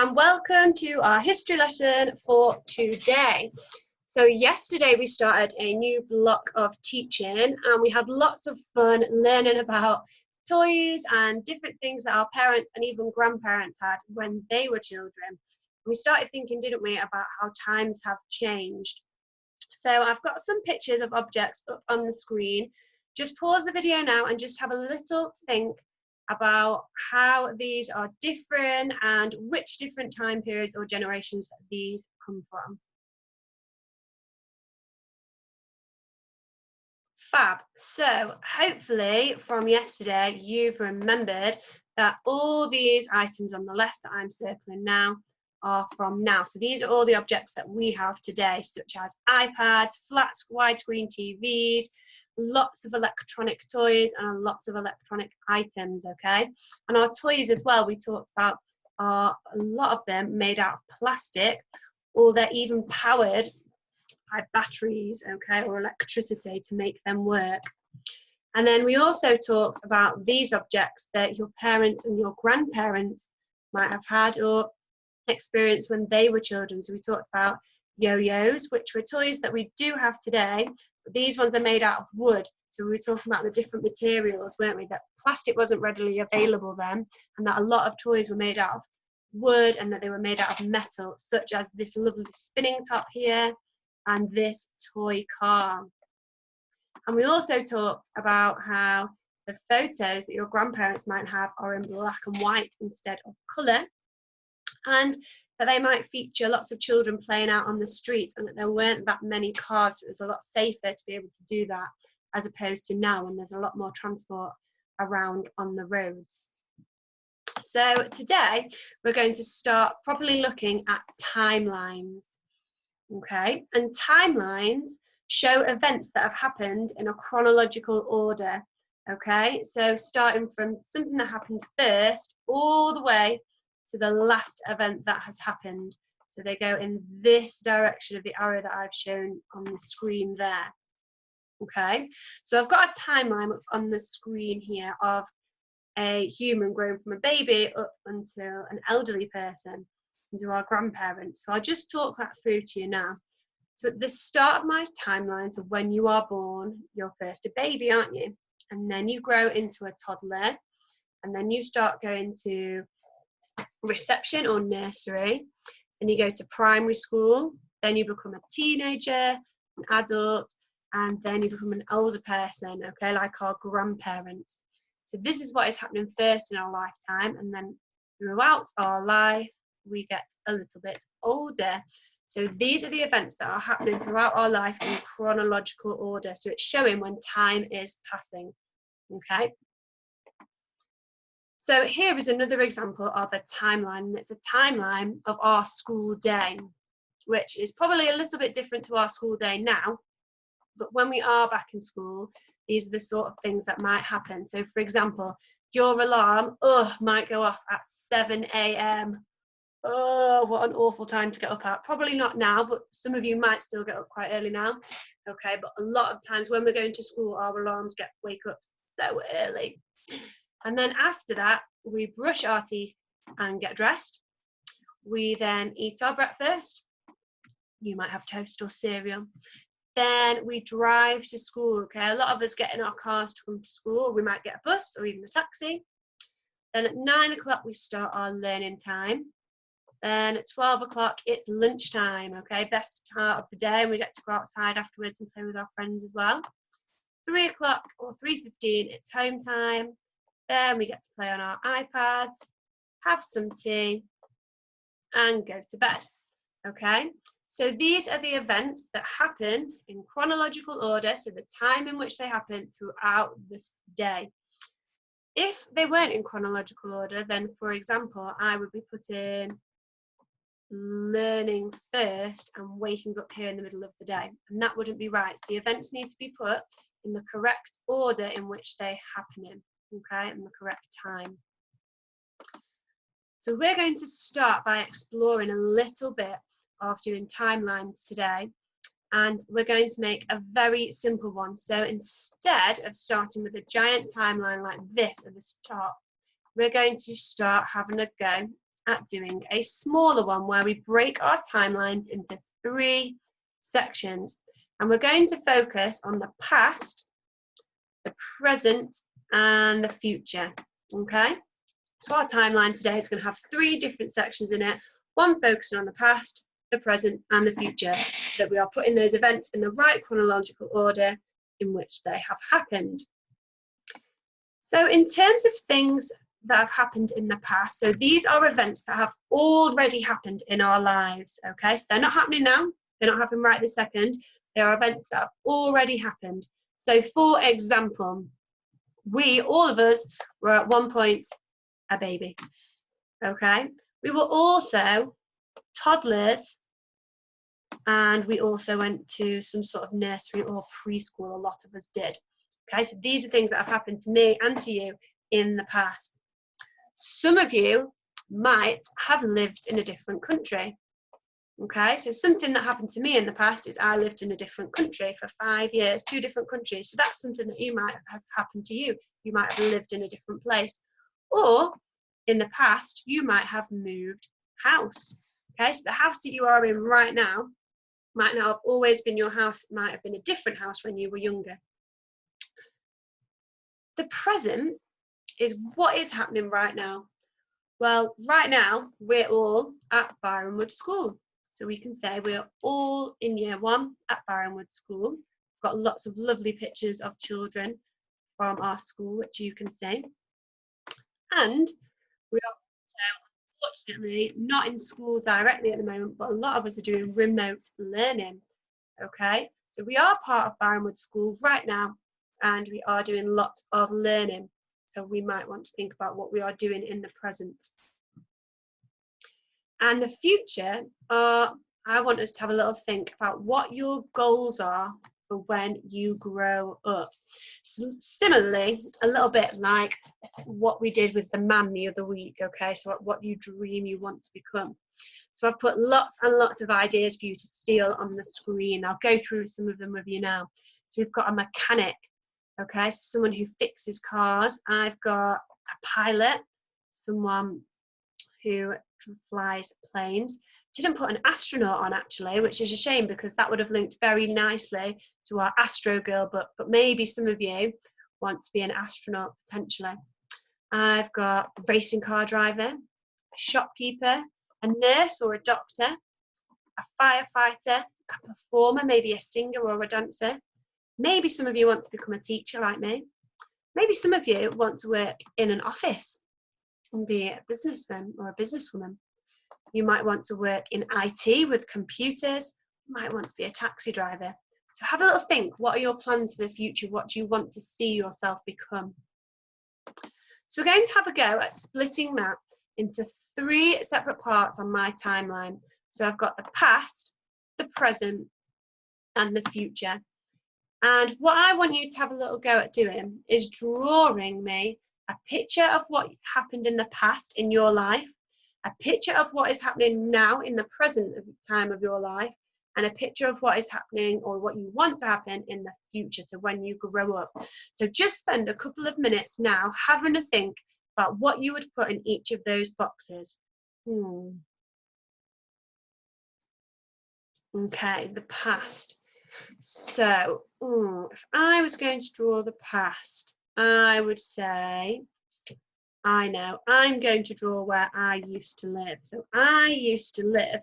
and welcome to our history lesson for today. So yesterday we started a new block of teaching and we had lots of fun learning about toys and different things that our parents and even grandparents had when they were children. We started thinking, didn't we, about how times have changed. So I've got some pictures of objects up on the screen. Just pause the video now and just have a little think about how these are different and which different time periods or generations these come from. Fab. So hopefully from yesterday you've remembered that all these items on the left that I'm circling now are from now. So these are all the objects that we have today, such as iPads, flat widescreen TVs, lots of electronic toys and lots of electronic items, okay? And our toys as well, we talked about, are a lot of them made out of plastic, or they're even powered by batteries, okay, or electricity to make them work. And then we also talked about these objects that your parents and your grandparents might have had or experienced when they were children. So we talked about yo-yos, which were toys that we do have today, but these ones are made out of wood. So we were talking about the different materials, weren't we? That plastic wasn't readily available then, and that a lot of toys were made out of wood and that they were made out of metal, such as this lovely spinning top here and this toy car. And we also talked about how the photos that your grandparents might have are in black and white instead of colour, and that they might feature lots of children playing out on the streets and that there weren't that many cars, so it was a lot safer to be able to do that as opposed to now when there's a lot more transport around on the roads. So today we're going to start properly looking at timelines, okay? And timelines show events that have happened in a chronological order, okay? So starting from something that happened first all the way to the last event that has happened. So they go in this direction of the arrow that I've shown on the screen there. Okay, so I've got a timeline on the screen here of a human growing from a baby up until an elderly person, into our grandparents. So I'll just talk that through to you now. So at the start of my timeline, so when you are born, you're first a baby, aren't you? And then you grow into a toddler, and then you start going to reception or nursery, and you go to primary school, then you become a teenager, an adult, and then you become an older person, okay, like our grandparents. So this is what is happening first in our lifetime, and then throughout our life we get a little bit older. So these are the events that are happening throughout our life in chronological order, so it's showing when time is passing, okay. So here is another example of a timeline, and it's a timeline of our school day, which is probably a little bit different to our school day now, but when we are back in school, these are the sort of things that might happen. So for example, your alarm might go off at 7 a.m. Oh, what an awful time to get up at. Probably not now, but some of you might still get up quite early now, okay, but a lot of times when we're going to school, our alarms wake up so early. And then after that, we brush our teeth and get dressed. We then eat our breakfast. You might have toast or cereal. Then we drive to school, okay? A lot of us get in our cars to come to school. We might get a bus or even a taxi. Then at 9 o'clock, we start our learning time. Then at 12 o'clock, it's lunchtime, okay? Best part of the day, and we get to go outside afterwards and play with our friends as well. 3 o'clock or 3:15, it's home time. Then we get to play on our iPads, have some tea, and go to bed, okay? So these are the events that happen in chronological order, so the time in which they happen throughout this day. If they weren't in chronological order, then for example, I would be putting learning first and waking up here in the middle of the day, and that wouldn't be right. So the events need to be put in the correct order in which they happen in, okay, in the correct time. So we're going to start by exploring a little bit of doing timelines today, and we're going to make a very simple one. So instead of starting with a giant timeline like this at the start, we're going to start having a go at doing a smaller one where we break our timelines into 3 sections. And we're going to focus on the past, the present, and the future. Okay? So our timeline today is going to have 3 different sections in it, one focusing on the past, the present, and the future, so that we are putting those events in the right chronological order in which they have happened. So in terms of things that have happened in the past, so these are events that have already happened in our lives, okay? So they're not happening now, they're not happening right this second, they are events that have already happened. So for example, all of us, were at one point a baby, okay? We were also toddlers, and we also went to some sort of nursery or preschool, a lot of us did. Okay, so these are things that have happened to me and to you in the past. Some of you might have lived in a different country. Okay, so something that happened to me in the past is I lived in a different country for 5 years, 2 different countries. So that's something that you might have happened to you. You might have lived in a different place. Or in the past, you might have moved house. Okay, so the house that you are in right now might not have always been your house. It might have been a different house when you were younger. The present is what is happening right now. Well, right now, we're all at Byronwood School. So we can say we're all in year 1 at Byronwood School. We've got lots of lovely pictures of children from our school, which you can see. And we are also, unfortunately, not in school directly at the moment, but a lot of us are doing remote learning. Okay, so we are part of Byronwood School right now, and we are doing lots of learning. So we might want to think about what we are doing in the present. And the future, I want us to have a little think about what your goals are for when you grow up. So similarly, a little bit like what we did with the man the other week, okay? So what you dream you want to become. So I've put lots and lots of ideas for you to steal on the screen. I'll go through some of them with you now. So we've got a mechanic, okay? So someone who fixes cars. I've got a pilot, someone who flies planes. Didn't put an astronaut on actually, which is a shame because that would have linked very nicely to our Astro Girl book, but maybe some of you want to be an astronaut potentially. I've got a racing car driver, a shopkeeper, a nurse or a doctor, a firefighter, a performer, maybe a singer or a dancer. Maybe some of you want to become a teacher like me. Maybe some of you want to work in an office and be a businessman or a businesswoman. You might want to work in IT with computers. You might want to be a taxi driver. So have a little think. What are your plans for the future? What do you want to see yourself become? So we're going to have a go at splitting that into 3 separate parts on my timeline. So I've got the past, the present, and the future. And what I want you to have a little go at doing is drawing me a picture of what happened in the past in your life, a picture of what is happening now in the present time of your life, and a picture of what is happening or what you want to happen in the future, so when you grow up. So just spend a couple of minutes now having a think about what you would put in each of those boxes. Okay, the past. So if I was going to draw the past, I would say, I know, I'm going to draw where I used to live. So I used to live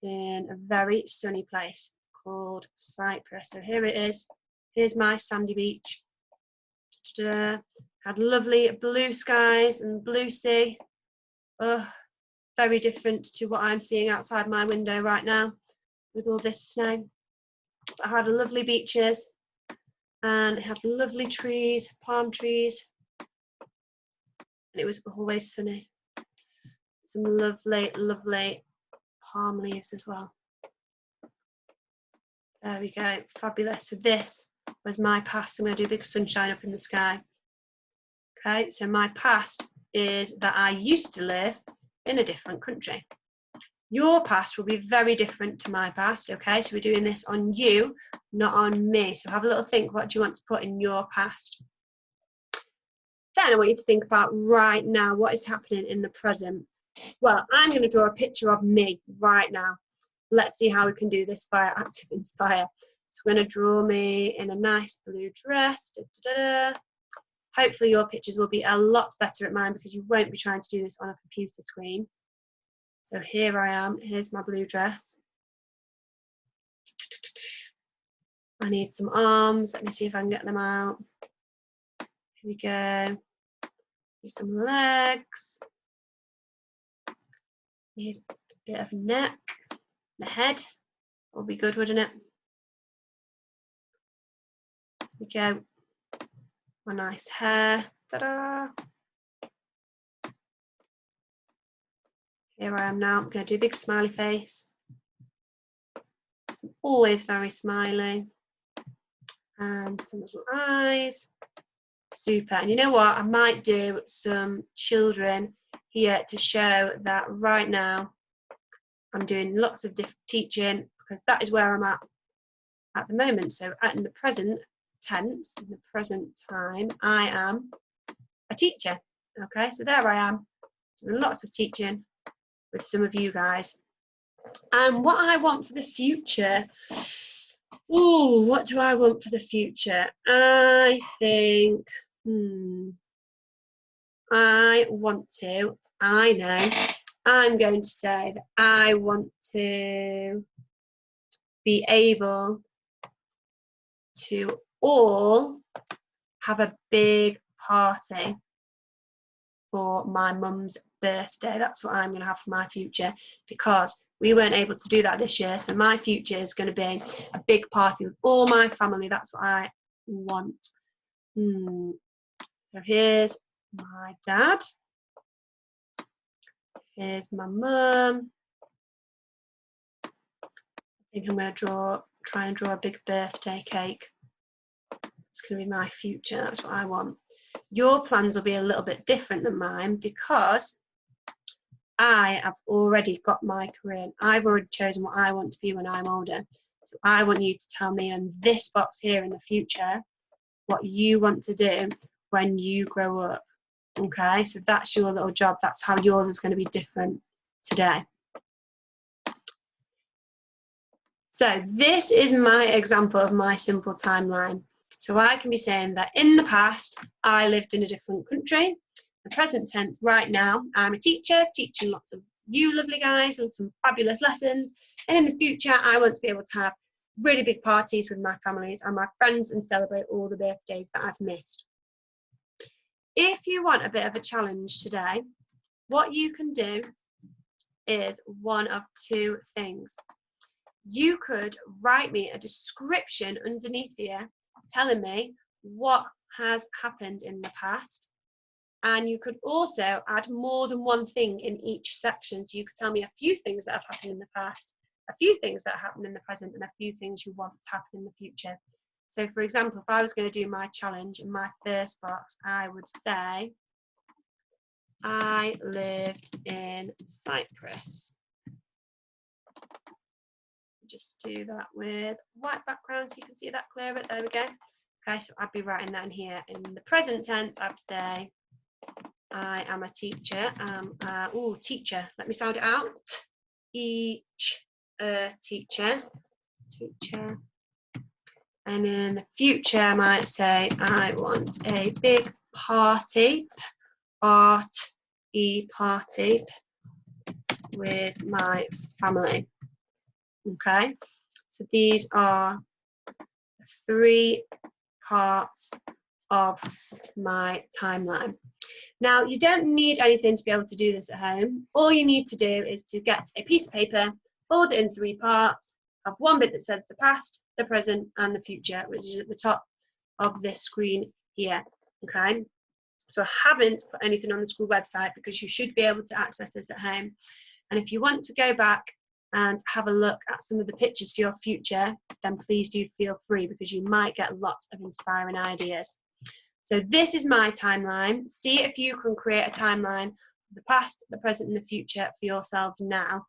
in a very sunny place called Cyprus. So here it is. Here's my sandy beach. Had lovely blue skies and blue sea. Very different to what I'm seeing outside my window right now with all this snow. I had lovely beaches and it had lovely trees, palm trees, and it was always sunny. Some lovely, lovely palm leaves as well. There we go, fabulous. So this was my past. I'm going to do a big sunshine up in the sky. Okay, so my past is that I used to live in a different country. Your past will be very different to my past, okay? So we're doing this on you, not on me. So have a little think, what do you want to put in your past? Then I want you to think about right now, what is happening in the present. Well, I'm going to draw a picture of me right now. Let's see how we can do this via Active Inspire. So I'm going to draw me in a nice blue dress. Da, da, da, da. Hopefully your pictures will be a lot better at mine because you won't be trying to do this on a computer screen. So here I am. Here's my blue dress. I need some arms. Let me see if I can get them out. Here we go. Need some legs. Need a bit of neck. The head will be good, wouldn't it? Here we go. My nice hair. Ta-da! Here I am now. I'm going to do a big smiley face. I'm always very smiley. And some little eyes. Super. And you know what? I might do some children here to show that right now I'm doing lots of different teaching because that is where I'm at the moment. So in the present tense, in the present time, I am a teacher. Okay, so there I am doing lots of teaching with some of you guys. And what I want for the future, oh, what do I want for the future? I think, I know, I'm going to say that I want to be able to all have a big party for my mum's birthday. That's what I'm going to have for my future because we weren't able to do that this year. So my future is going to be a big party with all my family. That's what I want. So here's my dad. Here's my mum. I think I'm going to try and draw a big birthday cake. It's going to be my future. That's what I want. Your plans will be a little bit different than mine because I have already got my career. I've already chosen what I want to be when I'm older. So I want you to tell me in this box here in the future what you want to do when you grow up. Okay, so that's your little job. That's how yours is going to be different today. So this is my example of my simple timeline. So I can be saying that in the past, I lived in a different country. The present tense, right now, I'm a teacher, teaching lots of you lovely guys and some fabulous lessons. And in the future, I want to be able to have really big parties with my families and my friends and celebrate all the birthdays that I've missed. If you want a bit of a challenge today, what you can do is one of two things. You could write me a description underneath here telling me what has happened in the past. And you could also add more than one thing in each section. So you could tell me a few things that have happened in the past, a few things that happen in the present, and a few things you want to happen in the future. So for example, if I was going to do my challenge in my first box, I would say, I lived in Cyprus. Just do that with white background so you can see that clearer. There we go. Okay, so I'd be writing that in here. In the present tense, I'd say, I am a teacher. Teacher. Let me sound it out. Each teacher. Teacher. And in the future, I might say, I want a big party. Party with my family. Okay, so these are the 3 parts of my timeline. Now, you don't need anything to be able to do this at home. All you need to do is to get a piece of paper, fold it in 3 parts, have one bit that says the past, the present, and the future, which is at the top of this screen here. Okay, so I haven't put anything on the school website because you should be able to access this at home. And if you want to go back and have a look at some of the pictures for your future, then please do feel free because you might get lots of inspiring ideas. So this is my timeline. See if you can create a timeline of the past, the present, and the future for yourselves now.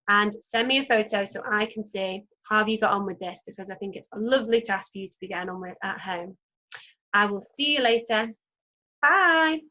And send me a photo so I can see how you got on with this because I think it's a lovely task for you to be getting on with at home. I will see you later. Bye.